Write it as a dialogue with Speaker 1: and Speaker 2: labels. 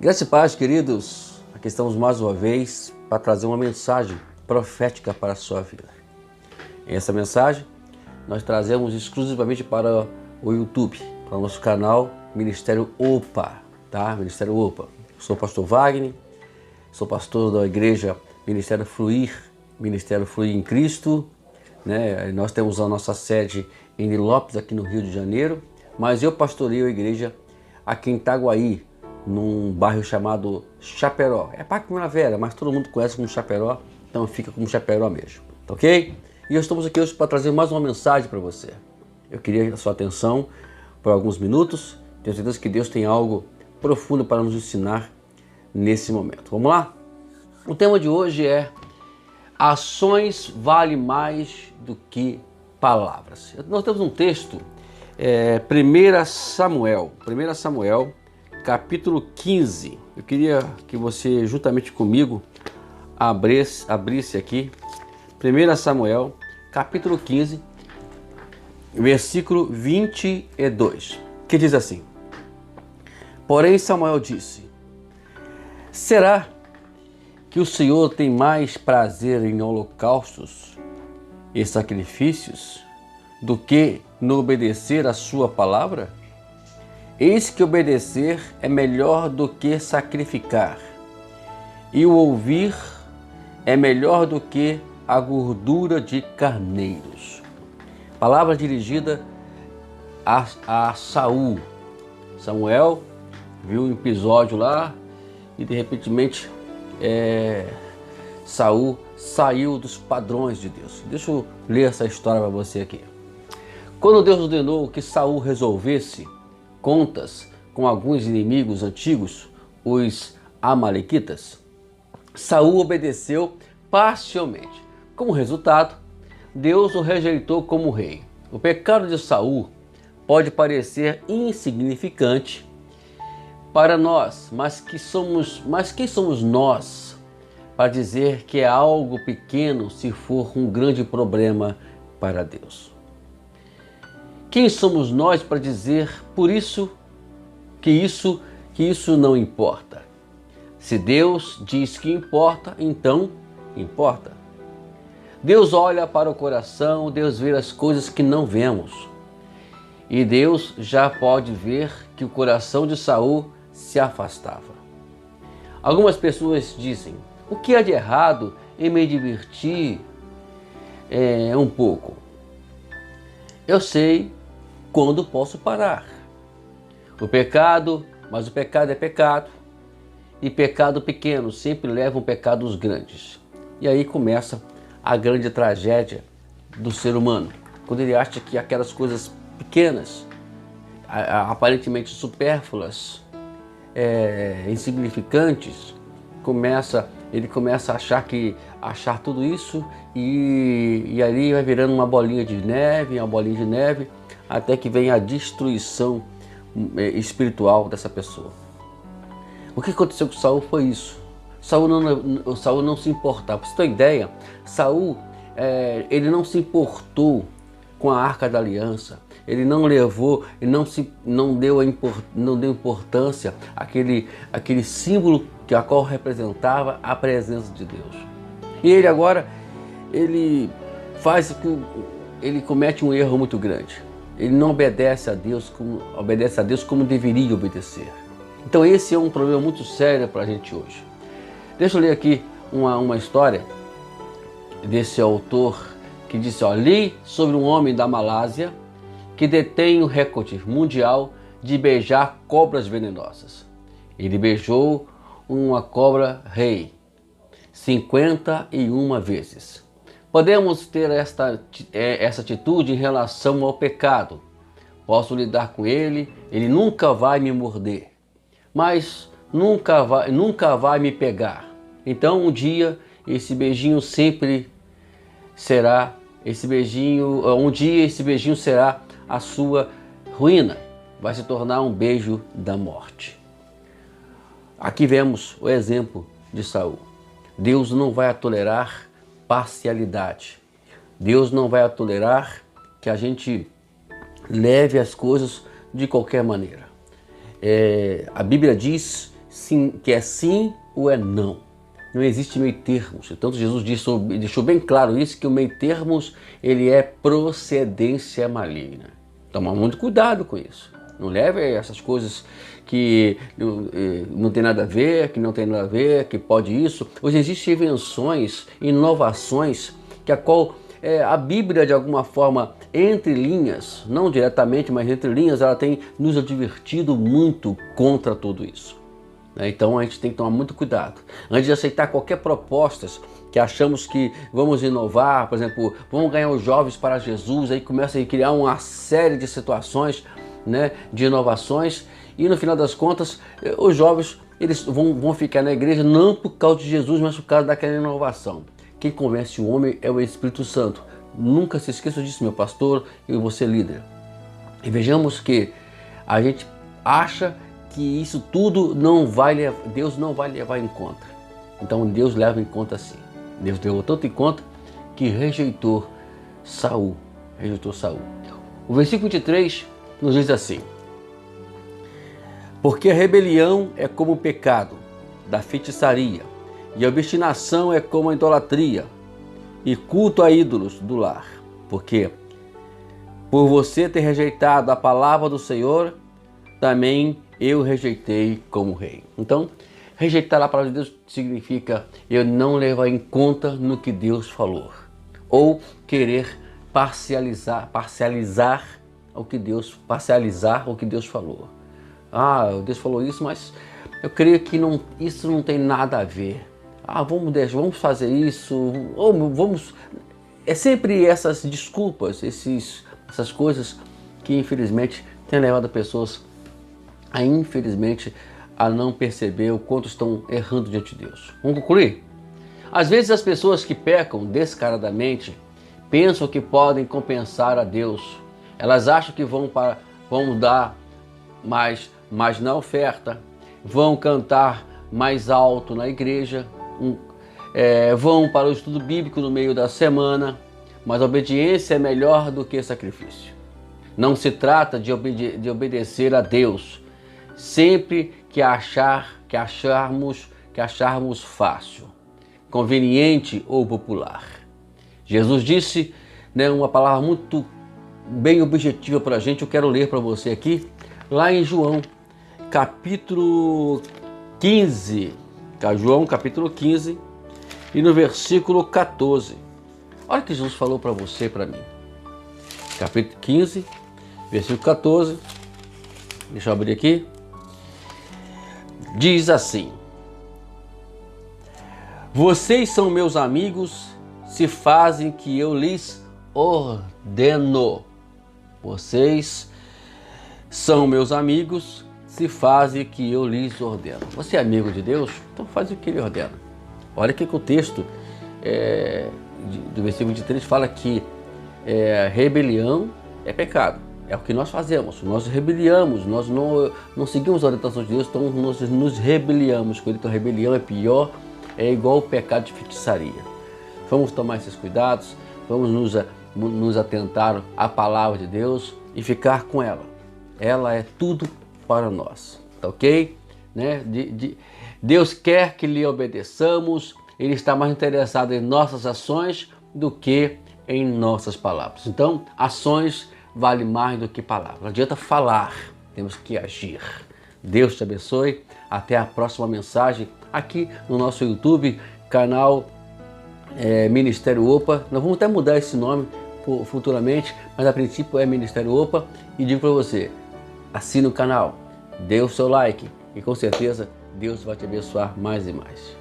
Speaker 1: Graça e paz, queridos. Aqui estamos mais uma vez para trazer uma mensagem profética para a sua vida. Essa mensagem nós trazemos exclusivamente para o YouTube, para o nosso canal Ministério OPA, tá? Ministério OPA. Eu sou o pastor Wagner, sou pastor da igreja Ministério Fluir em Cristo, né? Nós temos a nossa sede em Nilópolis, aqui no Rio de Janeiro, mas eu pastoreio a igreja aqui em Itaguaí, num bairro chamado Chaperó. É Parque Primavera, mas todo mundo conhece como Chaperó, então fica como Chaperó mesmo, tá ok? E estamos aqui hoje para trazer mais uma mensagem para você. Eu queria a sua atenção por alguns minutos. Tenho certeza que Deus tem algo profundo para nos ensinar nesse momento. Vamos lá? O tema de hoje é: ações valem mais do que palavras. Nós temos um texto, 1 Samuel, capítulo 15. Eu queria que você, juntamente comigo, abrisse aqui 1 Samuel, capítulo 15, versículo 22, que diz assim: Porém Samuel disse: será que o Senhor tem mais prazer em holocaustos e sacrifícios do que no obedecer a sua palavra? Eis que obedecer é melhor do que sacrificar, e o ouvir é melhor do que a gordura de carneiros. Palavra dirigida a Saul. Samuel viu um episódio lá e de repente Saul saiu dos padrões de Deus. Deixa eu ler essa história para você aqui. Quando Deus ordenou que Saul resolvesse contas com alguns inimigos antigos, os amalequitas, Saul obedeceu parcialmente. Como resultado, Deus o rejeitou como rei. O pecado de Saul pode parecer insignificante para nós, mas quem somos nós para dizer que é algo pequeno se for um grande problema para Deus? Quem somos nós para dizer que isso não importa? Se Deus diz que importa, então importa. Deus olha para o coração, Deus vê as coisas que não vemos. E Deus já pode ver que o coração de Saul se afastava. Algumas pessoas dizem: o que há de errado em me divertir um pouco? Eu sei quando posso parar. Mas o pecado é pecado, e pecado pequeno sempre levam pecados grandes. E aí começa a grande tragédia do ser humano, quando ele acha que aquelas coisas pequenas, aparentemente supérfluas, insignificantes, ele começa a achar tudo isso e ali vai virando uma bolinha de neve, até que vem a destruição espiritual dessa pessoa. O que aconteceu com Saul foi isso. Saul não se importava. Para você ter uma ideia, Saul ele não se importou com a Arca da Aliança. Ele não levou, não deu importância àquele símbolo a qual representava a presença de Deus. E ele agora, ele comete um erro muito grande. Ele não obedece a Deus como deveria obedecer. Então esse é um problema muito sério para a gente hoje. Deixa eu ler aqui uma história desse autor que disse: li sobre um homem da Malásia que detém o recorde mundial de beijar cobras venenosas. Ele beijou uma cobra rei 51 vezes. Podemos ter essa atitude em relação ao pecado. Posso lidar com ele nunca vai me morder, mas nunca vai me pegar. Então um dia esse beijinho será a sua ruína, vai se tornar um beijo da morte. Aqui vemos o exemplo de Saul. Deus não vai tolerar parcialidade. Deus não vai tolerar que a gente leve as coisas de qualquer maneira. A Bíblia diz sim, que é sim ou é não. Não existe meio termos. Então Jesus deixou bem claro isso, que o meio termos ele é procedência maligna. Toma muito cuidado com isso. Não leve essas coisas que não tem nada a ver, que não tem nada a ver, que pode isso. Hoje existem invenções, inovações, que a Bíblia, de alguma forma, entre linhas, não diretamente, mas entre linhas, ela tem nos advertido muito contra tudo isso. Então a gente tem que tomar muito cuidado. Antes de aceitar qualquer proposta que achamos que vamos inovar, por exemplo, vamos ganhar os jovens para Jesus, aí começa a criar uma série de situações, né, de inovações, e no final das contas os jovens eles vão ficar na igreja não por causa de Jesus, mas por causa daquela inovação. Quem convence o homem é o Espírito Santo. Nunca se esqueça disso, meu pastor, e você líder. E vejamos que a gente acha que isso tudo Deus não vai levar em conta. Então Deus leva em conta sim. Deus levou tanto em conta que rejeitou Saul. O versículo 23 nos diz assim: porque a rebelião é como o pecado da feitiçaria, e a obstinação é como a idolatria e culto a ídolos do lar. Porque por você ter rejeitado a palavra do Senhor, também eu rejeitei como rei. Então, rejeitar a palavra de Deus significa eu não levar em conta no que Deus falou, ou querer parcializar o que Deus falou. Deus falou isso, mas eu creio que isso não tem nada a ver. Vamos fazer isso, ou vamos... É sempre essas desculpas, essas coisas que infelizmente têm levado pessoas a não perceber o quanto estão errando diante de Deus. Vamos concluir? Às vezes as pessoas que pecam descaradamente pensam que podem compensar a Deus. Elas acham que vão dar mais na oferta, vão cantar mais alto na igreja, vão para o estudo bíblico no meio da semana, mas a obediência é melhor do que sacrifício. Não se trata de obedecer a Deus sempre que acharmos fácil, conveniente ou popular. Jesus disse, uma palavra muito bem objetiva para a gente. Eu quero ler para você aqui, lá em João, capítulo 15. João, capítulo 15, e no versículo 14. Olha o que Jesus falou para você e para mim. Capítulo 15, versículo 14. Deixa eu abrir aqui. Diz assim: vocês são meus amigos se fazem que eu lhes ordeno. Vocês são meus amigos se fazem que eu lhes ordeno. Você é amigo de Deus? Então faz o que Ele ordena. Olha que o texto do versículo 23 fala que rebelião é pecado. É o que nós fazemos, nós rebeliamos, nós não seguimos a orientação de Deus, então nós nos rebeliamos com Ele. Então rebelião é pior, é igual o pecado de feitiçaria. Vamos tomar esses cuidados, vamos nos atentar à palavra de Deus e ficar com ela. Ela é tudo para nós, tá ok? Deus quer que lhe obedeçamos, Ele está mais interessado em nossas ações do que em nossas palavras. Então, ações vale mais do que palavras. Não adianta falar, temos que agir. Deus te abençoe. Até a próxima mensagem aqui no nosso YouTube, canal Ministério Opa. Nós vamos até mudar esse nome futuramente, mas a princípio é Ministério Opa. E digo para você, assine o canal, dê o seu like e com certeza Deus vai te abençoar mais e mais.